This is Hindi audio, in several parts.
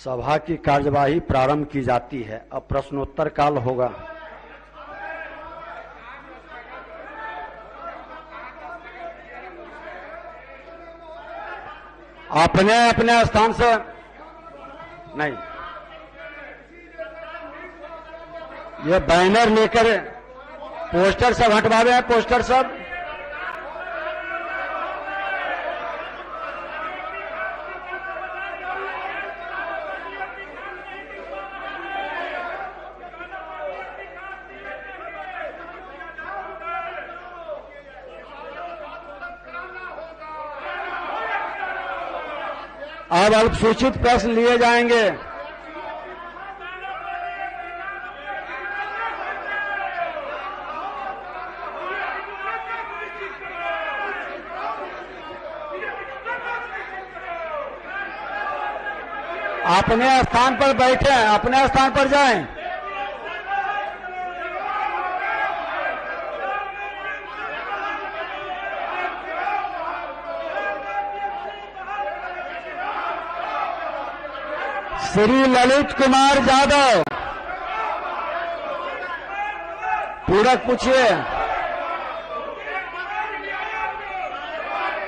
सभा की कार्यवाही प्रारंभ की जाती है। अब प्रश्नोत्तर काल होगा। अपने अपने स्थान से नहीं, ये बैनर लेकर पोस्टर सब हटवावे हैं। पोस्टर सब अब अल्पसूचित प्रश्न लिए जाएंगे। अपने स्थान पर बैठे, अपने स्थान पर जाएं। श्री ललित कुमार यादव, पूरक पूछिए।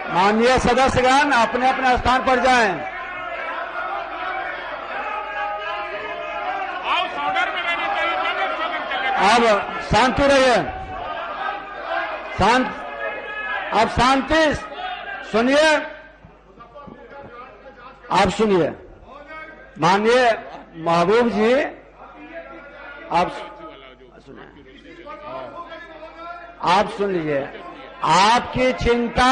माननीय सदस्यगण अपने अपने स्थान पर जाएं। अब शांति रहिए, शांत। अब शांति सुनिए, आप सुनिए। माननीय महबूब जी, आप सुनिए, आप सुन लीजिए। आपकी चिंता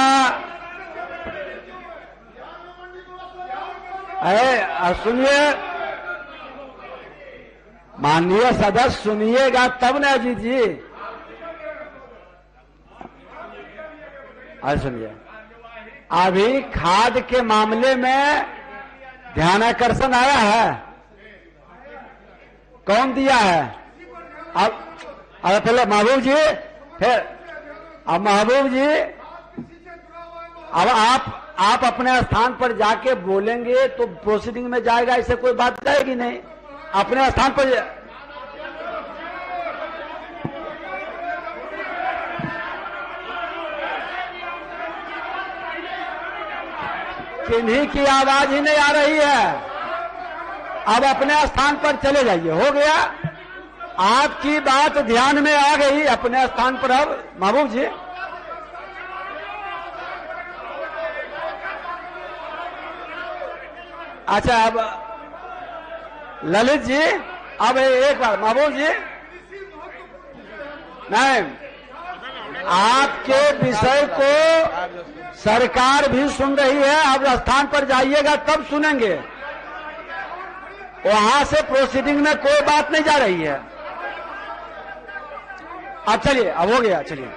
है, सुनिए। माननीय सदस्य सुनिएगा तब ना अजीत जी। सुनिए, अभी खाद के मामले में ध्यानाकर्षण आया है। कौन दिया है? अब पहले महबूब जी, फिर अब महबूब जी, अब आप अपने स्थान पर जाके बोलेंगे तो प्रोसीडिंग में जाएगा, इससे कोई बात जाएगी नहीं। अपने स्थान पर किन्हीं की आवाज ही नहीं आ रही है। अब अपने स्थान पर चले जाइए। हो गया, आपकी बात ध्यान में आ गई। अपने स्थान पर अब महबूब जी, अच्छा। अब ललित जी, अब एक बार महबूब जी, नहीं, आपके विषय को सरकार भी सुन रही है। अब स्थान पर जाइएगा तब सुनेंगे। वहां से प्रोसीडिंग में कोई बात नहीं जा रही है। अब चलिए, अब हो गया, चलिए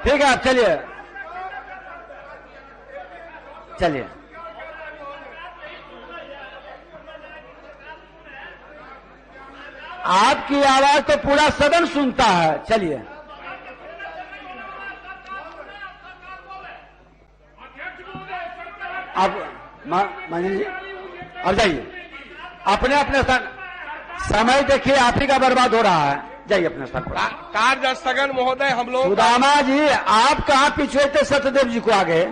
ठीक है। अब चलिए, चलिए। आपकी आवाज तो पूरा सदन सुनता है। चलिए, अब मंजन जी, अब जाइए अपने अपने स्थान। समय देखिए, आप ही का बर्बाद हो रहा है। जाइए अपने स्थान पर। कार्य स्थगन महोदय, हम लोग। सुदामा जी, आप कहाँ पीछे थे? सत्यदेव जी को आगे।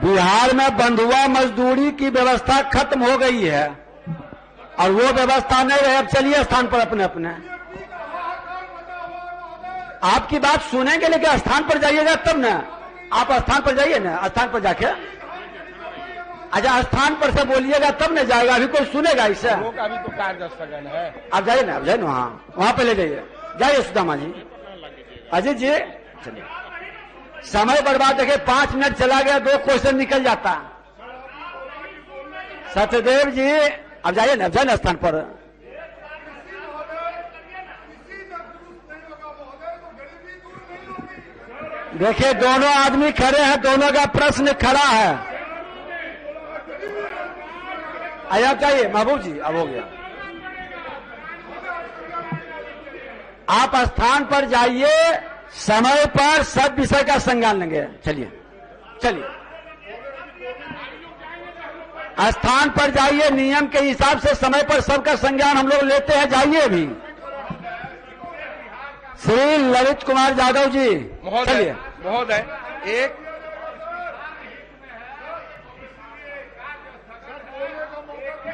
बिहार में बंधुआ मजदूरी की व्यवस्था खत्म हो गई है और वो व्यवस्था नहीं रहे। अब चलिए स्थान पर अपने अपने। आपकी बात सुनेंगे, लेकिन स्थान पर जाइएगा तब ना। आप स्थान पर जाइए ना, स्थान पर जाके, अच्छा स्थान पर से बोलिएगा तब ना जाएगा। अभी कोई सुनेगा इससे? अभी तो कार्य स्थगन है। आप जाइए ना, आप जाइए ना, वहां पे ले जाइए। जाइए सुदामा जी। अजीत जी, चलिए। समय बर्बाद देखिए, 5 मिनट चला गया, 2 क्वेश्चन निकल जाता। सत्यदेव जी, अब जाइए ना, जाइए ना स्थान पर। देखिए, दोनों आदमी खड़े हैं, दोनों का प्रश्न खड़ा है। अब चाहिए महबूब जी, अब हो गया। आप स्थान पर जाइए, समय पर सब विषय का संज्ञान लेंगे। चलिए चलिए, स्थान पर जाइए, नियम के हिसाब से समय पर सबका संज्ञान हम लोग लेते हैं। जाइए अभी। श्री ललित कुमार यादव जी, महोदय, महोदय एक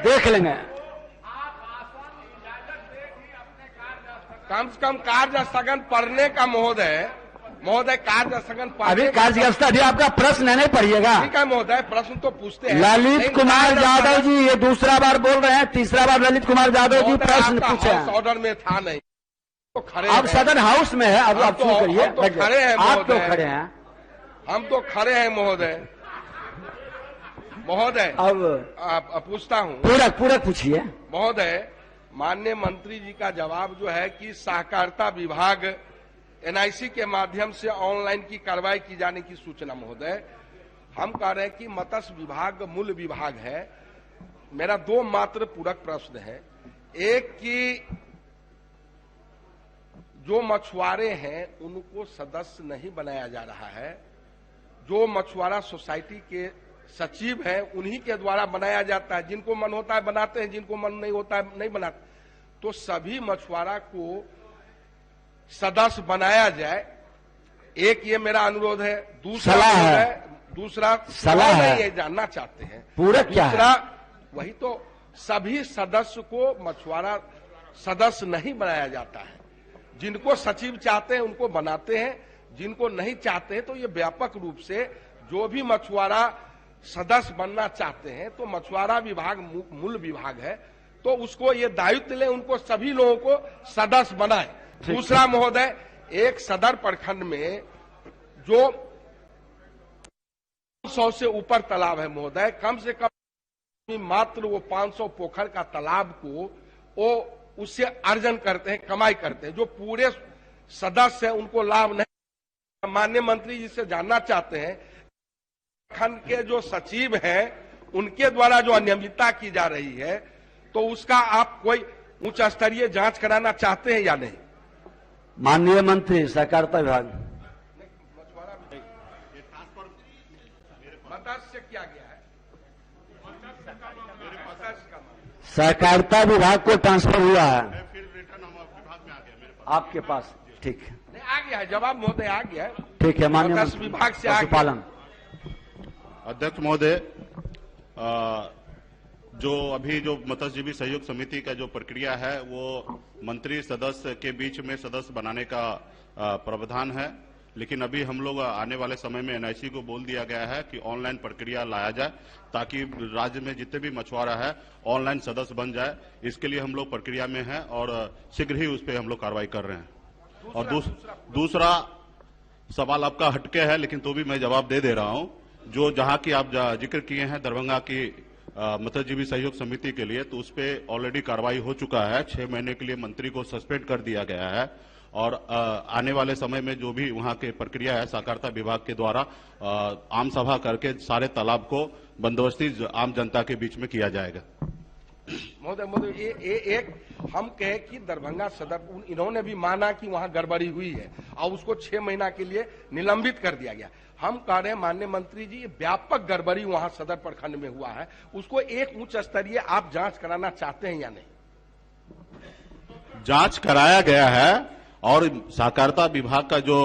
देख लेंगे। कम से कम कार्य स्थगन पढ़ने का महोदय, महोदय कार्य स्थगन अभी कार्यव्यवस्था अभी आपका प्रश्न नहीं पढ़िएगा। ठीक है महोदय, प्रश्न तो पूछते हैं। ललित कुमार यादव जी ये दूसरा बार बोल रहे हैं, तीसरा बार ललित कुमार यादव जी प्रश्न पूछे हैं। ऑर्डर में था नहीं तो खड़े, अब सदन हाउस में है। अब आप शुरू करिए। तो खड़े हैं, आप क्यों खड़े हैं? हम तो खड़े हैं महोदय। महोदय अब पूछता हूँ, पूरक पूछिए। महोदय माननीय मंत्री जी का जवाब जो है कि सहकारिता विभाग एनआईसी के माध्यम से ऑनलाइन की कार्रवाई की जाने की सूचना। महोदय हम कह रहे हैं कि मत्स्य विभाग मूल विभाग है। मेरा दो मात्र पूरक प्रश्न है। एक कि जो मछुआरे हैं उनको सदस्य नहीं बनाया जा रहा है, जो मछुआरा सोसाइटी के सचिव हैं उन्हीं के द्वारा बनाया जाता है। जिनको मन होता है बनाते हैं, जिनको मन नहीं होता है नहीं बनाते। तो सभी मछुआरा को सदस्य बनाया जाए, एक ये मेरा अनुरोध है। दूसरा सलाह है, ये जानना चाहते हैं पूरक क्या है? वही तो, सभी सदस्य को मछुआरा सदस्य नहीं बनाया जाता है। जिनको सचिव चाहते हैं उनको बनाते हैं, जिनको नहीं चाहते हैं तो ये व्यापक रूप से जो भी मछुआरा सदस्य बनना चाहते हैं तो मछुआरा विभाग मूल विभाग है, तो उसको ये दायित्व ले, उनको सभी लोगों को सदस्य बनाए। दूसरा महोदय, एक सदर प्रखंड में जो 100 से ऊपर तालाब है महोदय, कम से कम मात्र वो 500 पोखर का तालाब को वो उससे अर्जन करते हैं, कमाई करते हैं। जो पूरे सदस्य है उनको लाभ नहीं। माननीय मंत्री जी से जानना चाहते हैं, खंड के जो सचिव हैं उनके द्वारा जो अनियमितता की जा रही है तो उसका आप कोई उच्च स्तरीय जांच कराना चाहते हैं या नहीं? माननीय मंत्री सहकारिता विभाग। मत्स्य क्या गया है? सहकारिता विभाग को ट्रांसफर हुआ है आपके पास। ठीक है, आ गया है जवाब महोदय, आ गया है। ठीक है माननीय मत्स्य विभाग से पशुपालन। अध्यक्ष महोदय, जो अभी जो मत्स्यजीवी सहयोग समिति का जो प्रक्रिया है वो मंत्री सदस्य के बीच में सदस्य बनाने का प्रावधान है, लेकिन अभी हम लोग आने वाले समय में एनआईसी को बोल दिया गया है कि ऑनलाइन प्रक्रिया लाया जाए ताकि राज्य में जितने भी मछुआरा है ऑनलाइन सदस्य बन जाए। इसके लिए हम लोग प्रक्रिया में हैं और शीघ्र ही उस पर हम लोग कार्रवाई कर रहे हैं। और दूसरा सवाल आपका हटके है, लेकिन तो भी मैं जवाब दे रहा हूं। जो जहां की आप जिक्र किए हैं दरभंगा की मत्स्यजीवी सहयोग समिति के लिए, तो उस पर ऑलरेडी कार्रवाई हो चुका है। 6 महीने के लिए मंत्री को सस्पेंड कर दिया गया है और आने वाले समय में जो भी वहां के प्रक्रिया है सहकारिता विभाग के द्वारा आम सभा करके सारे तालाब को बंदोबस्ती आम जनता के बीच में किया जाएगा। महोदय एक हम कहे कि दरभंगा सदर इन्होंने भी माना कि वहां गड़बड़ी हुई है और उसको 6 महीना के लिए निलंबित कर दिया गया। हम कह रहे हैं माननीय मंत्री जी, व्यापक गड़बड़ी वहां सदर प्रखंड में हुआ है, उसको एक उच्च स्तरीय आप जांच कराना चाहते हैं या नहीं? जांच कराया गया है और सहकारिता विभाग का जो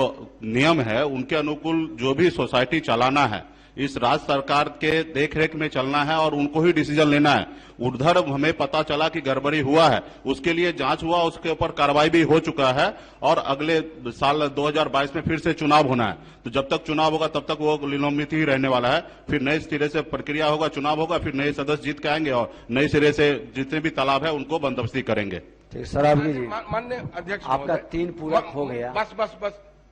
नियम है उनके अनुकूल जो भी सोसाइटी चलाना है इस राज्य सरकार के देखरेख में चलना है और उनको ही डिसीजन लेना है। उधर हमें पता चला कि गड़बड़ी हुआ है, उसके लिए जांच हुआ, उसके ऊपर कार्रवाई भी हो चुका है और अगले साल 2022 में फिर से चुनाव होना है। तो जब तक चुनाव होगा तब तक वो निलंबित ही रहने वाला है। फिर नए सिरे से प्रक्रिया होगा, चुनाव होगा, फिर नए सदस्य जीत के आएंगे और नए सिरे से जितने भी तालाब है उनको बंदोबस्ती करेंगे। ठीक सरावगी जी, माननीय अध्यक्ष, आपका 3 पूरक हो गया। बस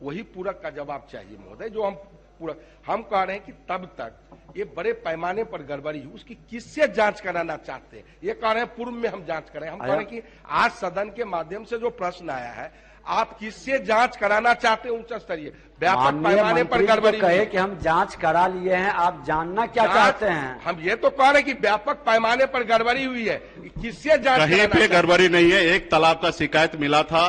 वही पूरक का जवाब चाहिए महोदय, जो हम पूरक हम कह रहे हैं कि तब तक ये बड़े पैमाने पर गड़बड़ी हुई उसकी किससे जांच कराना चाहते हैं? ये कह रहे हैं पूर्व में हम जांच करें। हम कह रहे हैं कि आज सदन के माध्यम से जो प्रश्न आया है आप किससे जांच कराना चाहते हैं उच्च स्तरीय व्यापक पैमाने पर गड़बड़ी? कहे कि हम जांच करा लिए हैं, आप जानना क्या चाहते हैं? हम ये तो कह रहे हैं कि व्यापक पैमाने पर गड़बड़ी हुई है, किससे जांच? कहीं पे गड़बड़ी नहीं है। एक तालाब का शिकायत मिला था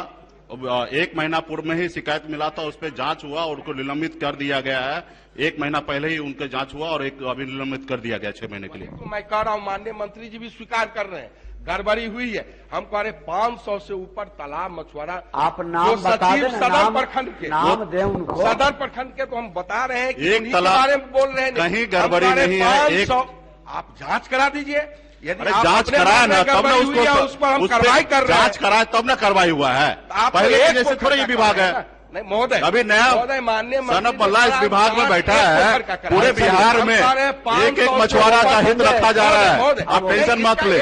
1 महीना पूर्व में ही शिकायत मिला था, उस पर जांच हुआ और उनको निलंबित कर दिया गया है। 1 महीना पहले ही उनका जांच हुआ और अभी निलंबित कर दिया गया 6 महीने के लिए। तो मैं कह रहा हूं, माननीय मंत्री जी भी स्वीकार कर रहे हैं गड़बड़ी हुई है। हम कह रहे 500 से ऊपर तालाब मछुआरा, आप नाम बता दें, सदर प्रखंड के नाम दें उनको। सदर प्रखंड के तो हम बता रहे हैं कि एक उन्हीं के तालाब बारे में बोल रहे हैं, कहीं गड़बड़ी नहीं है। 500 आप जांच करा दीजिए। यदि अरे आप जांच अपने कराया बारे ना, में तब ना गड़बड़ी हुई है, उस पर हम कार्रवाई कर रहे हैं। जांच कराया तब ना कार्रवाई हुआ है। आप पहले एक के जैसे पोखर थोड़ा ये का विभाग कर रहे है। हैं ना। नहीं महोदय, अभी नया महोदय माननीय सनब मल्ला इस विभाग में बैठा है। पूरे बिहार में एक एक मछुआरा का हित रखा जा रहा है। आप टेंशन मत ले।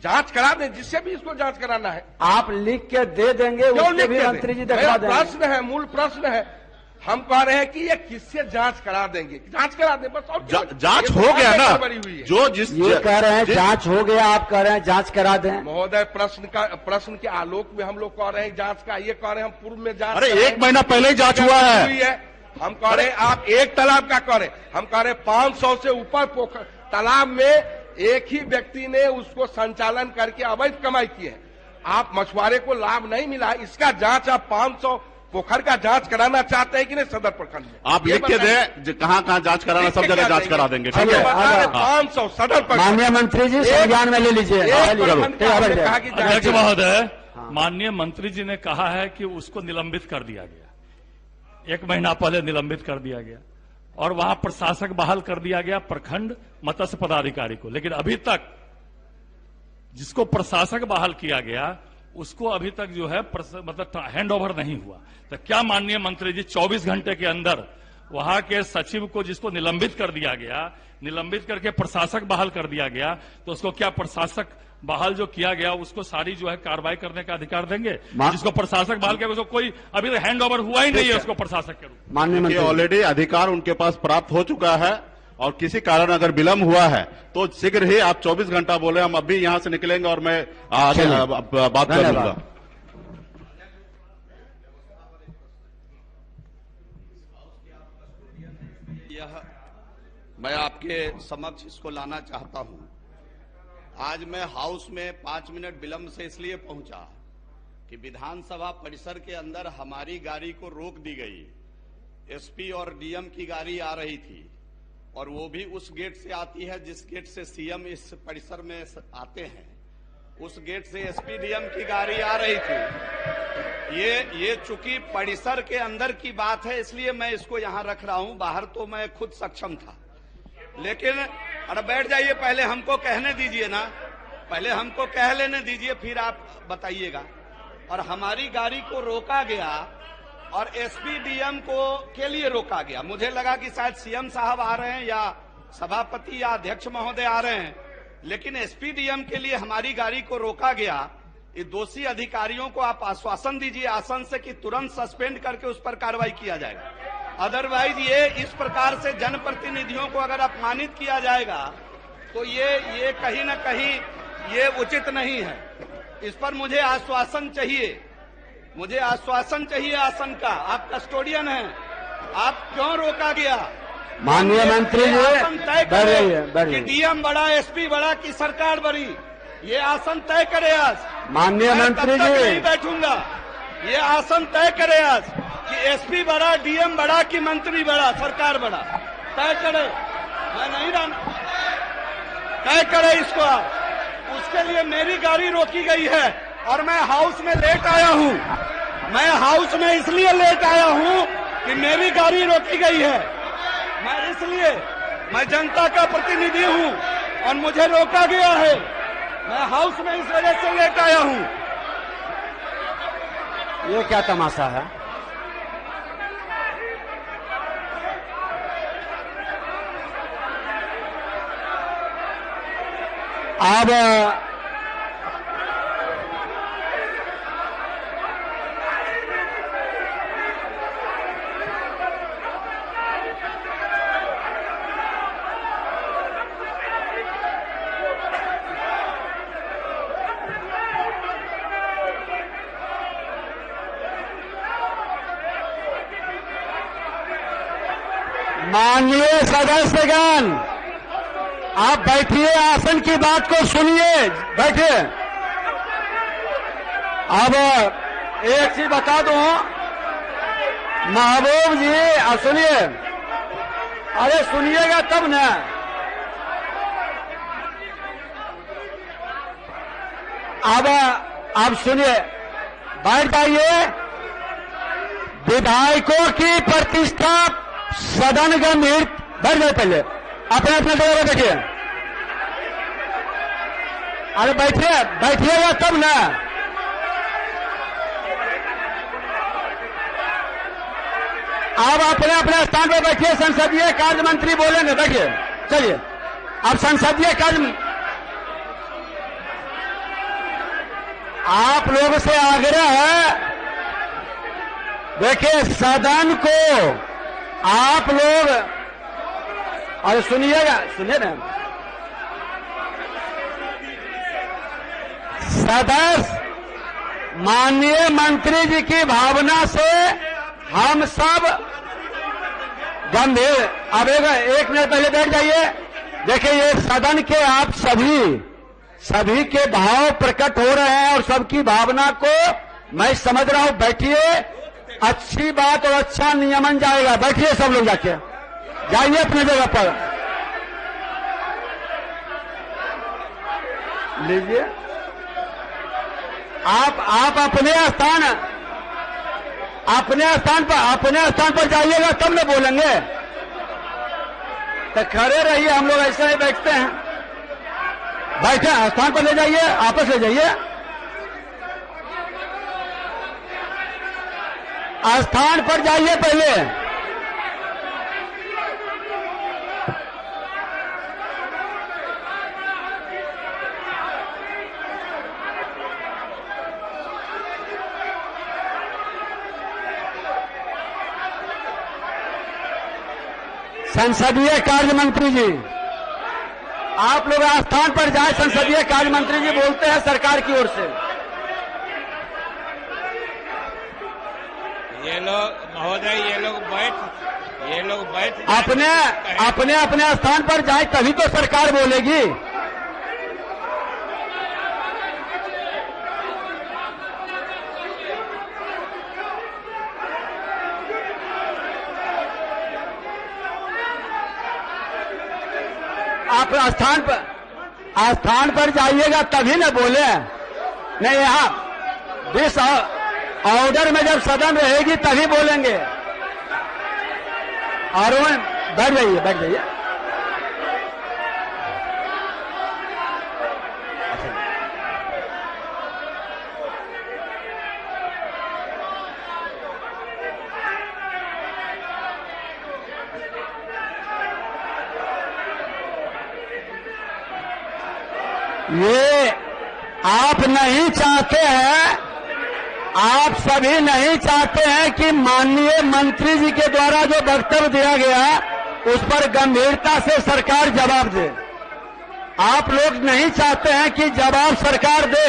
जांच करा दें, जिससे भी इसको जांच कराना है। आप लिख के दे देंगे, उसके भी मंत्री जी दिखा देंगे। प्रश्न है, मूल प्रश्न है। हम कह रहे हैं कि ये किससे जांच करा देंगे, जांच करा दें बस। और जांच हो गया ना, जो जिस ये कह रहे हैं जांच हो गया, आप कह रहे हैं जांच करा दें। महोदय प्रश्न के आलोक में हम लोग कह रहे हैं जांच का, ये कह रहे हैं हम पूर्व में जांच। अरे 1 महीना पहले ही जांच हुआ है। हम कह रहे हैं आप एक तालाब का कह रहे, हम कह रहे 500 से ऊपर पोखर तालाब में एक ही व्यक्ति ने उसको संचालन करके अवैध कमाई की है। आप मछुआरे को लाभ नहीं मिला, इसका जांच आप 500 पोखर का जांच कराना चाहते हैं कि नहीं सदर प्रखंड में? आप लिख के दें, कहाँ जांच कराना, सब जगह जांच करा देंगे। ठीक है, 500 सदर प्रखंड। माननीय मंत्री जी संज्ञान में ले लीजिए। अध्यक्ष महोदय, माननीय मंत्री जी ने कहा है कि उसको निलंबित कर दिया गया, 1 महीना पहले निलंबित कर दिया गया और वहां प्रशासक बहाल कर दिया गया प्रखंड मत्स्य पदाधिकारी को। लेकिन अभी तक जिसको प्रशासक बहाल किया गया उसको अभी तक जो है मतलब हैंड ओवर नहीं हुआ। तो क्या माननीय मंत्री जी 24 घंटे के अंदर वहां के सचिव को जिसको निलंबित कर दिया गया, निलंबित करके प्रशासक बहाल कर दिया गया, तो उसको क्या प्रशासक बहाल जो किया गया उसको सारी जो है कार्रवाई करने का अधिकार देंगे? जिसको प्रशासक बहाल किया उसको कोई अभी तक हैंड ओवर हुआ ही नहीं है उसको प्रशासक के रूप। माननीय मंत्री, ऑलरेडी अधिकार उनके पास प्राप्त हो चुका है और किसी कारण अगर विलंब हुआ है तो शीघ्र ही आप 24 घंटा बोले, हम अभी यहां से निकलेंगे और मैं आगे बात करूंगा। मैं आपके समक्ष इसको लाना चाहता हूं। आज मैं हाउस में 5 मिनट विलंब से इसलिए पहुंचा कि विधानसभा परिसर के अंदर हमारी गाड़ी को रोक दी गई। एसपी और डीएम की गाड़ी आ रही थी और वो भी उस गेट से आती है जिस गेट से सीएम इस परिसर में आते हैं। उस गेट से एसपी डीएम की गाड़ी आ रही थी। ये चूंकि परिसर के अंदर की बात है इसलिए मैं इसको यहां रख रहा हूं। बाहर तो मैं खुद सक्षम था, लेकिन अरे बैठ जाइए, पहले हमको कहने दीजिए ना, पहले हमको कह लेने दीजिए फिर आप बताइएगा। और हमारी गाड़ी को रोका गया और एसपी डीएम को के लिए रोका गया। मुझे लगा कि शायद सीएम साहब आ रहे हैं या सभापति या अध्यक्ष महोदय आ रहे हैं, लेकिन एसपी डीएम के लिए हमारी गाड़ी को रोका गया। ये दोषी अधिकारियों को आप आश्वासन दीजिए आसन से कि तुरंत सस्पेंड करके उस पर कार्रवाई किया जाएगा। अदरवाइज ये इस प्रकार से जनप्रतिनिधियों को अगर अपमानित किया जाएगा तो ये कहीं न कहीं ये उचित नहीं है। इस पर मुझे आश्वासन चाहिए, मुझे आश्वासन चाहिए आसन का। आप कस्टोडियन हैं, आप क्यों रोका गया? माननीय मंत्री जी कि डीएम बड़ा, एसपी बड़ा कि सरकार बड़ी, ये आसन तय करे आज। माननीय मंत्री जी, नहीं बैठूंगा, ये आसन तय करे आज कि एसपी बड़ा, डीएम बड़ा कि मंत्री बड़ा, सरकार बड़ा, तय करे। मैं नहीं रहना, तय करे इसको आप। उसके लिए मेरी गाड़ी रोकी गई है और मैं हाउस में लेट आया हूं। मैं हाउस में इसलिए लेट आया हूं कि मेरी गाड़ी रोकी गई है। मैं जनता का प्रतिनिधि हूं और मुझे रोका गया है। मैं हाउस में इस वजह से लेट आया हूं। ये क्या तमाशा है? अब माननीय सदस्यगण, आप बैठिए, आसन की बात को सुनिए, बैठिए। अब एक चीज बता दूं महबूब जी, सुनिए, अरे सुनिएगा तब ना। अब सुनिए, बैठ जाइए। विधायकों की प्रतिष्ठा सदन गंभीर, बैठ जाए पहले, अपने अपने जगह पर बैठिए। अरे बैठिए, बैठिएगा तब ना। आप अपने अपने स्थान पर बैठिए, संसदीय कार्य मंत्री बोलेंगे, बैठिए। चलिए, अब संसदीय कार्य, आप लोगों से आग्रह है, देखिए सदन को आप लोग, और सुनिएगा, सुनिए ना, सदस्य माननीय मंत्री जी की भावना से हम सब गंभीर। अब एक मिनट पहले बैठ जाइए। देखिए ये सदन के आप सभी के भाव प्रकट हो रहे हैं और सबकी भावना को मैं समझ रहा हूं। बैठिए, अच्छी बात और अच्छा नियमन जाएगा। बैठिए सब लोग, जाके जाइए अपनी जगह पर, लीजिए। आप अपने स्थान पर जाइएगा तब न बोलेंगे। तो खड़े रहिए, हम लोग ऐसे ही बैठते हैं। बैठे, स्थान पर ले जाइए, आपस ले जाइए, स्थान पर जाइए पहले। संसदीय कार्य मंत्री जी, आप लोग स्थान पर जाए। संसदीय कार्य मंत्री जी बोलते हैं सरकार की ओर से। ये लोग महोदय, ये लोग बैठ अपने स्थान पर जाए, तभी तो सरकार बोलेगी। आप स्थान पर जाइएगा तभी न बोले। नहीं, यहाँ दिस ऑर्डर में जब सदन रहेगी तभी बोलेंगे। और बैठ जाइए, बैठ जाइए। ये आप नहीं चाहते हैं, आप सभी नहीं चाहते हैं कि माननीय मंत्री जी के द्वारा जो वक्तव्य दिया गया उस पर गंभीरता से सरकार जवाब दे। आप लोग नहीं चाहते हैं कि जवाब सरकार दे।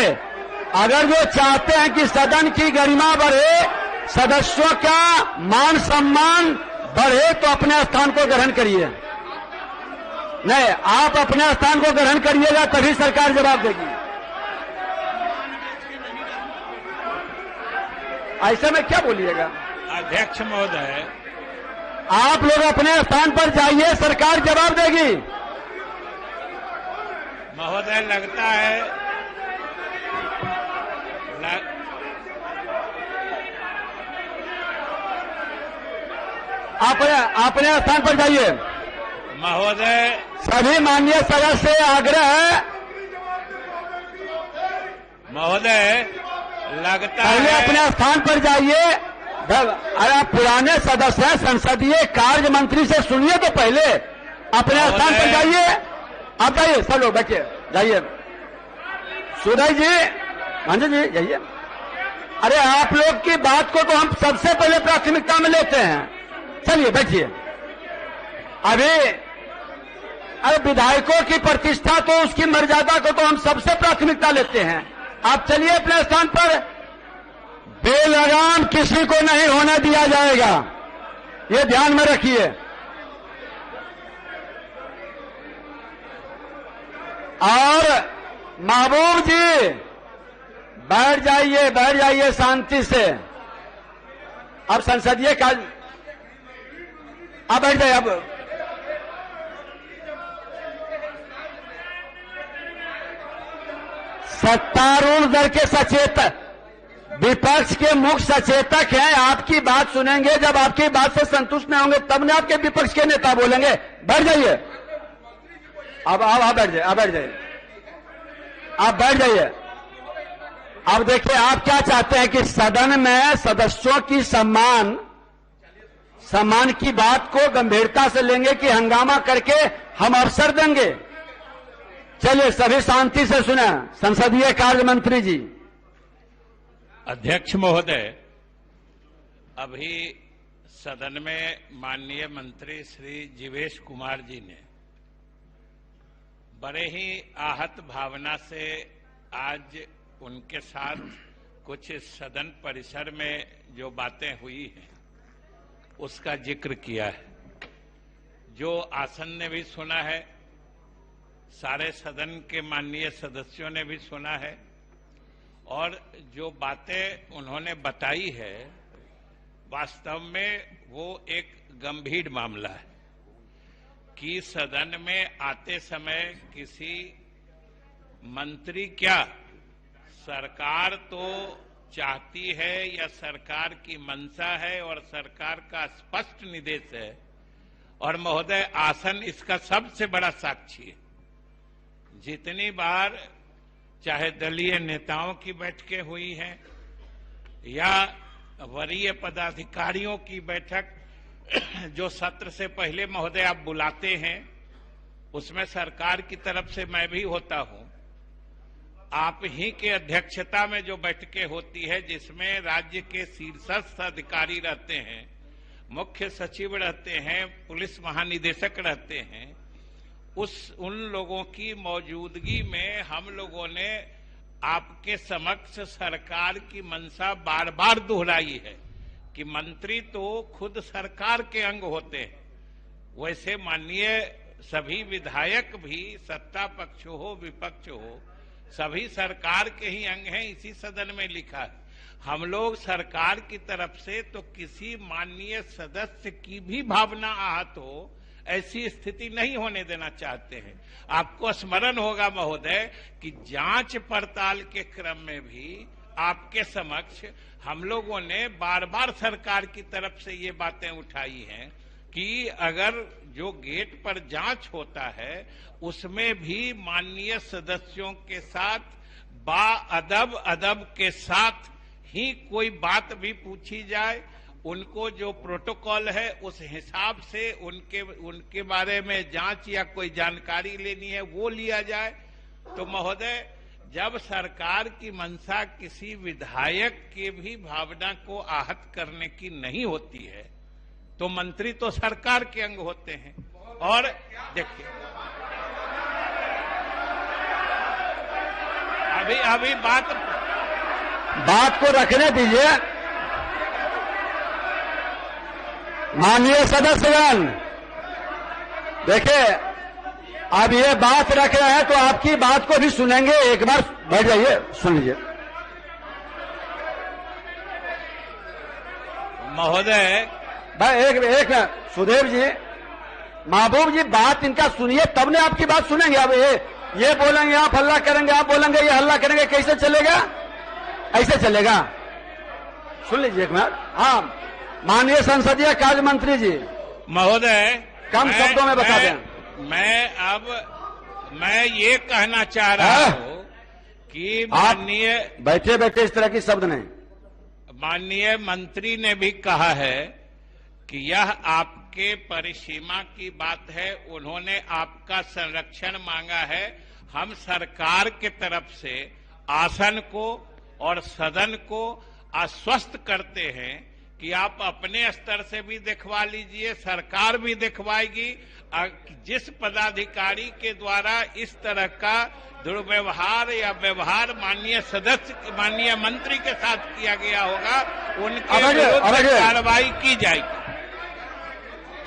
अगर जो चाहते हैं कि सदन की गरिमा बढ़े, सदस्यों का मान सम्मान बढ़े, तो अपने स्थान को ग्रहण करिए। नहीं, आप अपने स्थान को ग्रहण करिएगा तभी सरकार जवाब देगी। ऐसे में क्या बोलिएगा? अध्यक्ष महोदय, आप लोग अपने स्थान पर जाइए, सरकार जवाब देगी। महोदय लगता है अपने स्थान पर जाइए महोदय। सभी माननीय सदस्य से आग्रह है, महोदय लगता पहले है अपने स्थान पर जाइए। अरे आप पुराने सदस्य हैं, संसदीय कार्य मंत्री से सुनिए तो पहले। अपने स्थान पर जाइए, आप जाइए, सब लोग बैठिए, जाइए। सुदय जी, मंजू जी, जाइए। अरे आप लोग की बात को तो हम सबसे पहले प्राथमिकता में लेते हैं। चलिए बैठिए। अरे विधायकों की प्रतिष्ठा तो, उसकी मर्यादा को तो हम सबसे प्राथमिकता लेते हैं। आप चलिए अपने स्थान पर। बेलगाम किसी को नहीं होने दिया जाएगा, ये ध्यान में रखिए। और महबूब जी बैठ जाइए शांति से। अब संसदीय कार्य, अब बैठ जाइए। अब सत्तारूढ़ दल के सचेतक, विपक्ष के मुख्य सचेतक हैं, आपकी बात सुनेंगे। जब आपकी बात से संतुष्ट नहीं होंगे तब ना आपके विपक्ष के नेता बोलेंगे। बैठ जाइए। अब आप बैठ जाइए, आप बैठ जाइए, आप बैठ जाइए। अब देखिए, आप क्या चाहते हैं कि सदन में सदस्यों की सम्मान की बात को गंभीरता से लेंगे कि हंगामा करके हम अवसर देंगे? चलिए सभी शांति से सुने। संसदीय कार्य मंत्री जी। अध्यक्ष महोदय, अभी सदन में माननीय मंत्री श्री जीवेश कुमार जी ने बड़े ही आहत भावना से आज उनके साथ कुछ सदन परिसर में जो बातें हुई हैं उसका जिक्र किया है। जो आसन ने भी सुना है, सारे सदन के माननीय सदस्यों ने भी सुना है, और जो बातें उन्होंने बताई है वास्तव में वो एक गंभीर मामला है कि सदन में आते समय किसी मंत्री, क्या सरकार तो चाहती है या सरकार की मंशा है और सरकार का स्पष्ट निर्देश है, और महोदय आसन इसका सबसे बड़ा साक्षी है। जितनी बार चाहे दलीय नेताओं की बैठकें हुई हैं या वरीय पदाधिकारियों की बैठक जो सत्र से पहले महोदय आप बुलाते हैं, उसमें सरकार की तरफ से मैं भी होता हूं। आप ही के अध्यक्षता में जो बैठकें होती है जिसमें राज्य के शीर्षस्थ अधिकारी रहते हैं, मुख्य सचिव रहते हैं, पुलिस महानिदेशक रहते हैं, उन लोगों की मौजूदगी में हम लोगों ने आपके समक्ष सरकार की मंशा बार बार दोहराई है कि मंत्री तो खुद सरकार के अंग होते हैं। वैसे माननीय सभी विधायक भी, सत्ता पक्ष हो विपक्ष हो, सभी सरकार के ही अंग हैं। इसी सदन में लिखा है। हम लोग सरकार की तरफ से तो किसी माननीय सदस्य की भी भावना आहत हो ऐसी स्थिति नहीं होने देना चाहते हैं। आपको स्मरण होगा महोदय कि जांच पड़ताल के क्रम में भी आपके समक्ष हम लोगों ने बार बार सरकार की तरफ से ये बातें उठाई हैं कि अगर जो गेट पर जांच होता है उसमें भी माननीय सदस्यों के साथ अदब के साथ ही कोई बात भी पूछी जाए, उनको जो प्रोटोकॉल है उस हिसाब से उनके बारे में जांच या कोई जानकारी लेनी है वो लिया जाए। तो महोदय, जब सरकार की मंशा किसी विधायक के भी भावना को आहत करने की नहीं होती है तो मंत्री तो सरकार के अंग होते हैं। और देखिए, अभी बात को रखने दीजिए। माननीय सदस्यगण, देखिए अब ये बात रख रहे हैं तो आपकी बात को भी सुनेंगे। एक बार बैठ जाइए, सुन लीजिए। महोदय, भाई एक सुदेव जी, महबूब जी, बात इनका सुनिए तब ने आपकी बात सुनेंगे। अब ये बोलेंगे आप हल्ला करेंगे, आप बोलेंगे ये हल्ला करेंगे, कैसे चलेगा? ऐसे चलेगा? सुन लीजिए एक मिनट। हाँ, माननीय संसदीय कार्य मंत्री जी, महोदय, कम शब्दों में बता दें। मैं ये कहना चाह रहा हूं कि माननीय, बैठे बैठे इस तरह की शब्द नहीं। माननीय मंत्री ने भी कहा है कि यह आपके परिसीमा की बात है, उन्होंने आपका संरक्षण मांगा है। हम सरकार के तरफ से आसन को और सदन को आश्वस्त करते हैं कि आप अपने स्तर से भी दिखवा लीजिए, सरकार भी दिखवाएगी। जिस पदाधिकारी के द्वारा इस तरह का दुर्व्यवहार या व्यवहार माननीय मंत्री के साथ किया गया होगा, उनके विरुद्ध कार्रवाई की जाएगी।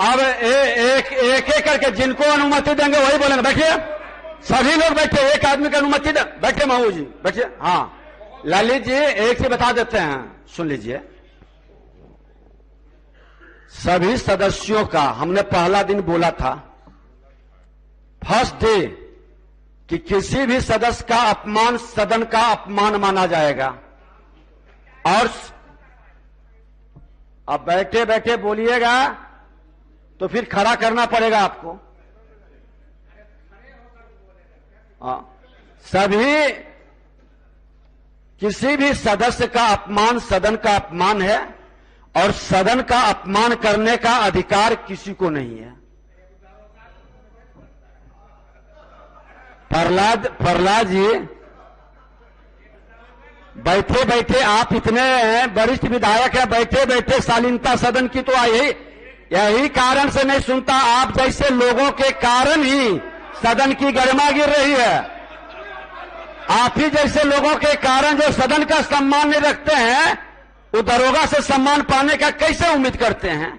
अब एक करके जिनको अनुमति देंगे वही बोलेंगे। बैठिए, सभी लोग बैठे, एक आदमी की अनुमति दे। बैठे महबूब जी, बैठिए। हाँ, ललित जी एक से बता देते हैं, सुन लीजिए। सभी सदस्यों का हमने पहला दिन बोला था, फर्स्ट डे, कि किसी भी सदस्य का अपमान सदन का अपमान माना जाएगा। और अब बैठे बैठे बोलिएगा तो फिर खड़ा करना पड़ेगा आपको। सभी, किसी भी सदस्य का अपमान सदन का अपमान है और सदन का अपमान करने का अधिकार किसी को नहीं है। प्रहलाद जी, बैठे बैठे आप इतने वरिष्ठ विधायक हैं, बैठे बैठे शालीनता सदन की, तो यही कारण से नहीं सुनता। आप जैसे लोगों के कारण ही सदन की गरिमा गिर रही है। आप ही जैसे लोगों के कारण जो सदन का सम्मान नहीं रखते हैं, वो दरोगा से सम्मान पाने का कैसे उम्मीद करते हैं?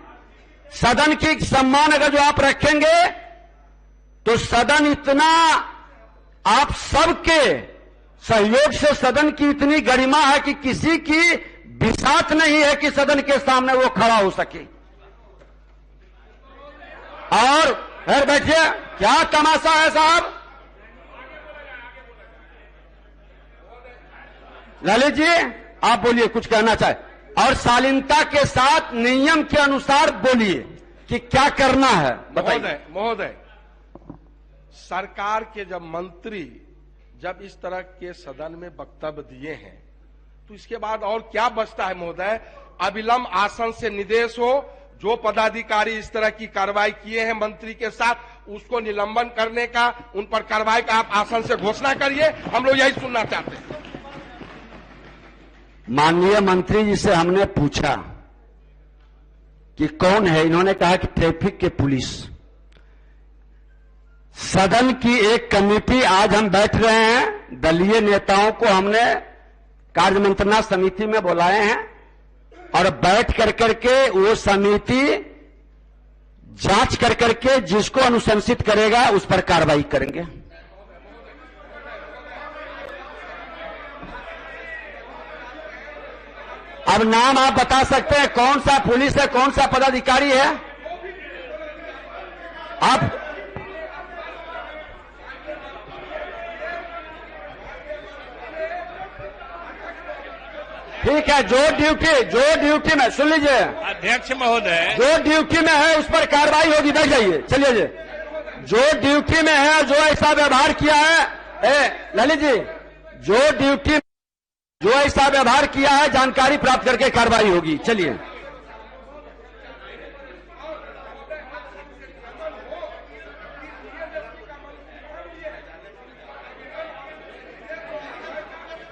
सदन की सम्मान अगर जो आप रखेंगे तो सदन इतना, आप सबके सहयोग से सदन की इतनी गरिमा है कि किसी की बिसात नहीं है कि सदन के सामने वो खड़ा हो सके। और फिर बैठिए, क्या तमाशा है साहब? ललित जी आप बोलिए, कुछ कहना चाहे, और शालीनता के साथ नियम के अनुसार बोलिए कि क्या करना है, बताइए। महोदय, सरकार के जब मंत्री जब इस तरह के सदन में वक्तव्य दिए हैं तो इसके बाद और क्या बचता है महोदय? अविलंब आसन से निर्देश हो, जो पदाधिकारी इस तरह की कार्रवाई किए हैं मंत्री के साथ, उसको निलंबन करने का, उन पर कार्रवाई का आप आसन से घोषणा करिए। हम लोग यही सुनना चाहते हैं। माननीय मंत्री जी से हमने पूछा कि कौन है, इन्होंने कहा कि ट्रैफिक के पुलिस। सदन की एक कमेटी, आज हम बैठ रहे हैं, दलीय नेताओं को हमने कार्य मंत्रणा समिति में बुलाए हैं और बैठ कर करके वो समिति जांच कर करके जिसको अनुशंसित करेगा उस पर कार्रवाई करेंगे। अब नाम आप बता सकते हैं, कौन सा पुलिस है, कौन सा पदाधिकारी है? आप ठीक है, जो ड्यूटी में, सुन लीजिए अध्यक्ष महोदय, जो ड्यूटी में है उस पर कार्रवाई होगी। बैठ जाइए, चलिए जी। जो ड्यूटी में है, जो ऐसा व्यवहार किया है, ललित जी, जो ऐसा व्यवहार किया है, जानकारी प्राप्त करके कार्रवाई होगी। चलिए।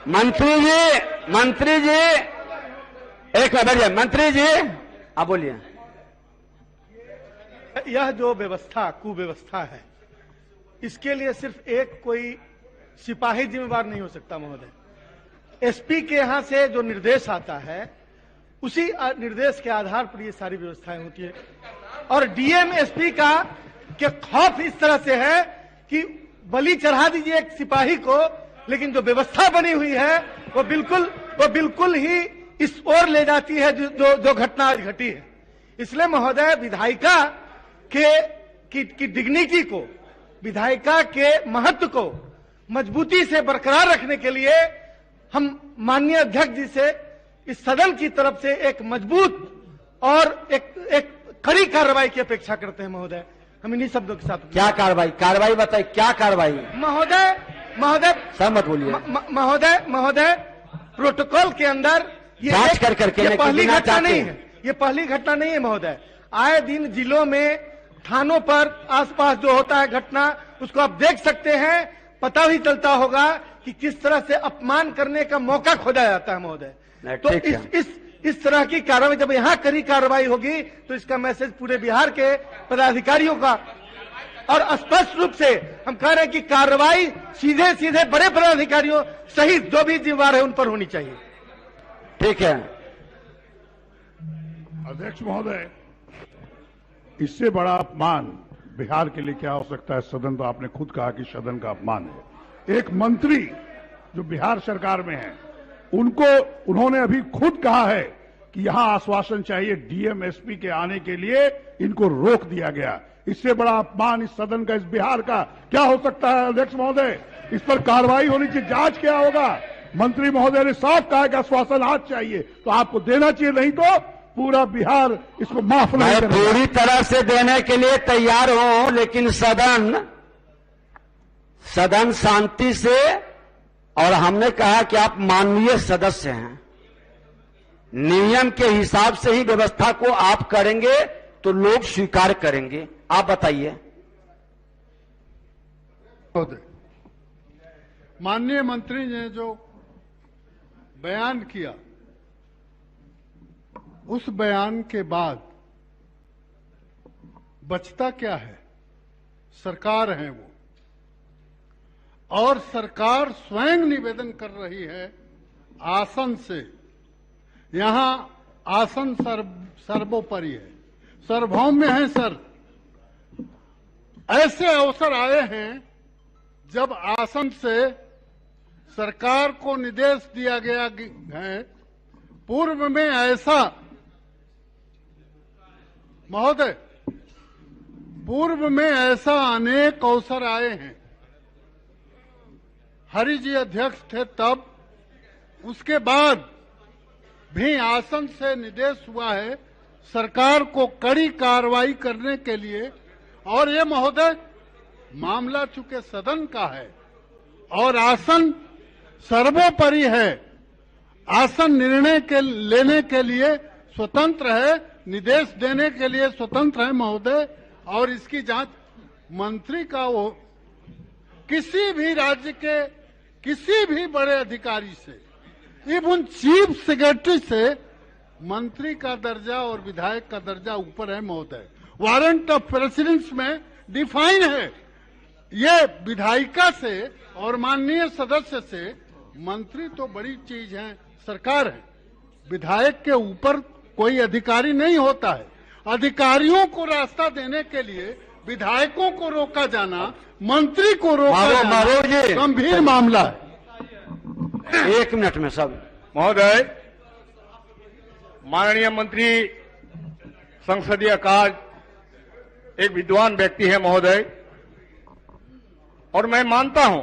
मंत्री जी एक मिनट बैठिए। मंत्री जी आप बोलिए। यह जो व्यवस्था कुव्यवस्था है, इसके लिए सिर्फ एक कोई सिपाही जिम्मेवार नहीं हो सकता महोदय। एसपी के यहां से जो निर्देश आता है, उसी निर्देश के आधार पर ये सारी व्यवस्थाएं होती है। और डीएम एसपी का के खौफ इस तरह से है कि बलि चढ़ा दीजिए एक सिपाही को, लेकिन जो व्यवस्था बनी हुई है वो बिल्कुल ही इस ओर ले जाती है जो घटना आज घटी है। इसलिए महोदय, विधायिका की डिग्निटी को, विधायिका के महत्व को मजबूती से बरकरार रखने के लिए हम माननीय अध्यक्ष जी से इस सदन की तरफ से एक मजबूत और एक कड़ी कार्रवाई की अपेक्षा करते हैं महोदय। हम इन्हीं शब्दों के साथ। क्या कार्रवाई बताइए, क्या कार्रवाई? महोदय सहमत बोलिए। महोदय, प्रोटोकॉल के अंदर ये जांच कर करके ये पहली घटना नहीं है, ये पहली घटना नहीं है महोदय। आए दिन जिलों में, थानों पर आसपास जो होता है घटना, उसको आप देख सकते हैं, पता भी चलता होगा कि किस तरह से अपमान करने का मौका खोजा जाता है महोदय। तो इस तरह की कार्रवाई, जब यहाँ कड़ी कार्रवाई होगी तो इसका मैसेज पूरे बिहार के पदाधिकारियों का, और स्पष्ट रूप से हम कह रहे हैं कि कार्रवाई सीधे बड़े पदाधिकारियों सहित जो भी जिम्मेवार है उन पर होनी चाहिए। ठीक है अध्यक्ष महोदय, इससे बड़ा अपमान बिहार के लिए क्या हो सकता है? सदन, तो आपने खुद कहा कि सदन का अपमान है। एक मंत्री जो बिहार सरकार में है, उन्होंने अभी खुद कहा है कि यहां आश्वासन चाहिए, डीएम एसपी के आने के लिए इनको रोक दिया गया। इससे बड़ा अपमान इस सदन का, इस बिहार का क्या हो सकता है? अध्यक्ष महोदय, इस पर कार्रवाई होनी चाहिए, जांच क्या होगा? मंत्री महोदय ने साफ कहा कि आश्वासन आज चाहिए, तो आपको देना चाहिए, नहीं तो पूरा बिहार इसको माफ नहीं करेगा। पूरी तरह से देने के लिए तैयार हूं, लेकिन सदन शांति से, और हमने कहा कि आप माननीय सदस्य हैं, नियम के हिसाब से ही व्यवस्था को आप करेंगे तो लोग स्वीकार करेंगे। आप बताइए। माननीय मंत्री ने जो बयान किया, उस बयान के बाद बचता क्या है? सरकार है वो, और सरकार स्वयं निवेदन कर रही है आसन से। यहां आसन सर्वोपरि है, सार्वभौम्य है सर। ऐसे अवसर आए हैं जब आसन से सरकार को निर्देश दिया गया है। पूर्व में ऐसा महोदय, पूर्व में ऐसा अनेक अवसर आए हैं। हरि जी अध्यक्ष थे तब, उसके बाद भी आसन से निर्देश हुआ है सरकार को कड़ी कार्रवाई करने के लिए। और ये महोदय, मामला चूंकि सदन का है और आसन सर्वोपरि है, आसन निर्णय के लेने के लिए स्वतंत्र है, निर्देश देने के लिए स्वतंत्र है महोदय। और इसकी जांच मंत्री का हो, किसी भी राज्य के किसी भी बड़े अधिकारी से, इवन चीफ सेक्रेटरी से, मंत्री का दर्जा और विधायक का दर्जा ऊपर है महोदय। वारंट ऑफ प्रेसिडेंस में डिफाइन है। ये विधायिका से और माननीय सदस्य से, मंत्री तो बड़ी चीज है, सरकार है। विधायक के ऊपर कोई अधिकारी नहीं होता है। अधिकारियों को रास्ता देने के लिए विधायकों को रोका जाना, मंत्री को रोका जाना गंभीर मामला है। 1 मिनट में सब। महोदय, माननीय मंत्री संसदीय कार्य एक विद्वान व्यक्ति है महोदय, और मैं मानता हूं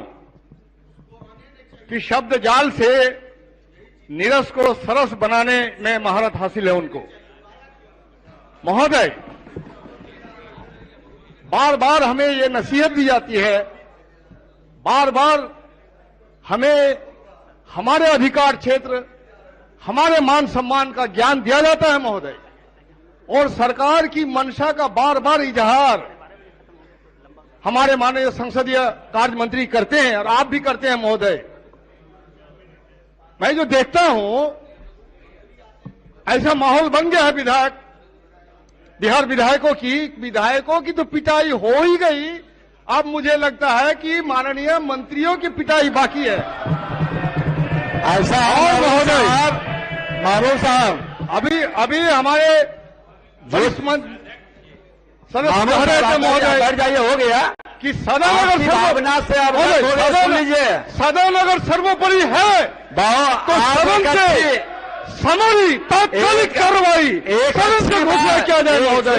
कि शब्द जाल से नीरस को सरस बनाने में महारत हासिल है उनको। महोदय, बार बार हमें ये नसीहत दी जाती है, बार बार हमें हमारे अधिकार क्षेत्र, हमारे मान सम्मान का ज्ञान दिया जाता है महोदय, और सरकार की मंशा का बार बार इजहार हमारे माननीय संसदीय कार्य मंत्री करते हैं, और आप भी करते हैं महोदय। मैं जो देखता हूं, ऐसा माहौल बन गया है बिहार विधायकों की तो पिटाई हो ही गई। अब मुझे लगता है कि माननीय मंत्रियों की पिटाई बाकी है। ऐसा और महोदय, मारो साहब, अभी हमारे वरिष्ठ सदस्य महोदय बैठ जाइए, हो गया कि सदन अगर भावना से आप सुन लीजिए, सदन अगर सर्वोपरि है तो सदन से समरी तात्कालिक कार्रवाई सदन से घोषणा किया जाए महोदय।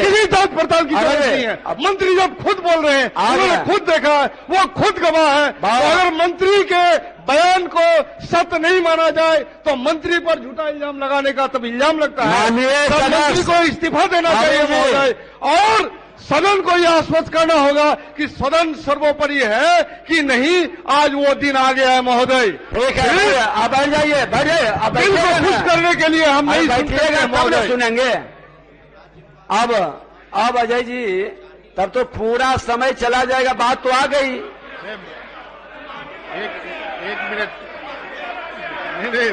किसी जांच पड़ताल की जरूरत नहीं है। मंत्री जब खुद बोल रहे हैं, उन्होंने खुद देखा है, वो खुद गवाह है। तो अगर मंत्री के बयान को सत्य नहीं माना जाए तो मंत्री पर झूठा इल्जाम लगाने का तब इल्जाम लगता है। मंत्री को इस्तीफा देना चाहिए महोदय, और सदन को यह आश्वस्त करना होगा कि सदन सर्वोपरि है कि नहीं। आज वो दिन आ गया है महोदय। ठीक है, आप बैठ जाइए, दिल को खुश करने के लिए हम नहीं सुनते महोदय, सुनेंगे। अब अजय जी, तब तो पूरा समय चला जाएगा, बात तो आ गई। एक मिनट, नहीं,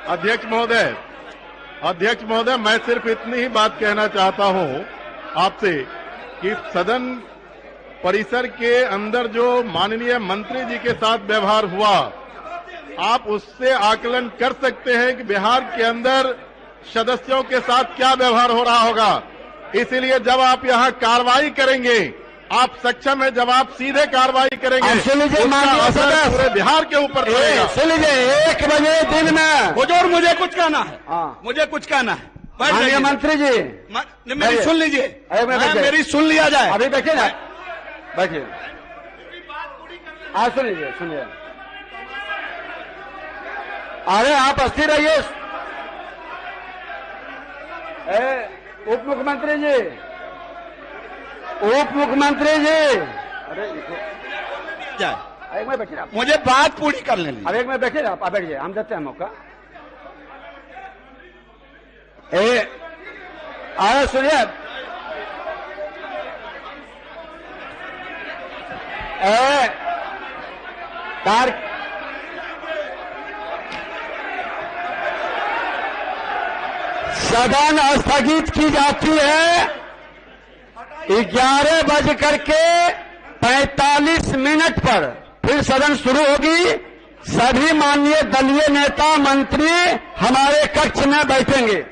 अध्यक्ष महोदय, मैं सिर्फ इतनी ही बात कहना चाहता हूं आपसे कि सदन परिसर के अंदर जो माननीय मंत्री जी के साथ व्यवहार हुआ, आप उससे आकलन कर सकते हैं कि बिहार के अंदर सदस्यों के साथ क्या व्यवहार हो रहा होगा। इसलिए जब आप यहां कार्रवाई करेंगे, आप सक्षम है, जब आप सीधे कार्रवाई करेंगे सुन लीजिए उसका माननीय असर सदस्य, पूरे बिहार के ऊपर पड़ेगा। सुन लीजिए 1 बजे दिन में हुजूर मुझे कुछ कहना है, हाँ। मुझे कुछ कहना है। माननीय मंत्री जी मेरी सुन लीजिए, मेरी सुन लिया जाए। अभी बैठिए ना, बैठिए। सुन लीजिए, सुनिए। अरे आप अस्थिर रहिए। उप मुख्यमंत्री जी, उप मुख्यमंत्री जी, अरे एक में बैठिए आप, मुझे बात पूरी कर लेनी। अब एक में बैठिए आप बैठिए, हम देते हैं मौका। अरे सुनिए, सदन स्थगित की जाती है 11:45 पर, फिर सदन शुरू होगी। सभी माननीय दलीय नेता मंत्री हमारे कक्ष में बैठेंगे।